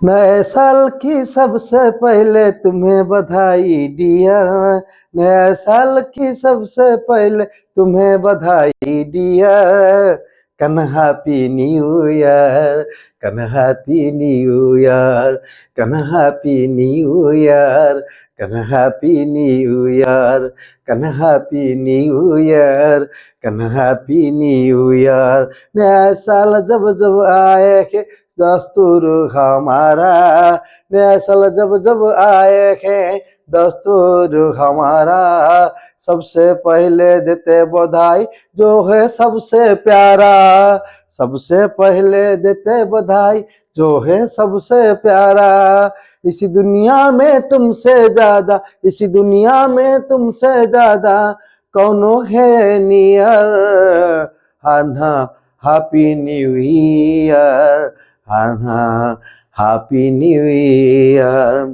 नए साल की सबसे पहले तुम्हें बधाई डियर। नए साल की सबसे पहले तुम्हें बधाई डियर। कन हैप्पी न्यू ईयर, कन हैप्पी न्यू ईयर, कन हैप्पी न्यू ईयर, कन हैप्पी न्यू ईयर, कन हैप्पी न्यू ईयर, कन हैप्पी न्यू ईयर। नया साल जब जब आए के दस्तूर हमारा, नया साल जब जब आए हैं दस्तूर हमारा। सबसे पहले देते बधाई जो है सबसे प्यारा, सबसे पहले देते बधाई जो है सबसे प्यारा। इसी दुनिया में तुमसे ज्यादा, इसी दुनिया में तुमसे ज्यादा कौनो है नियर। हाना हैप्पी न्यू ईयर, हाना हैप्पी न्यू ईयर।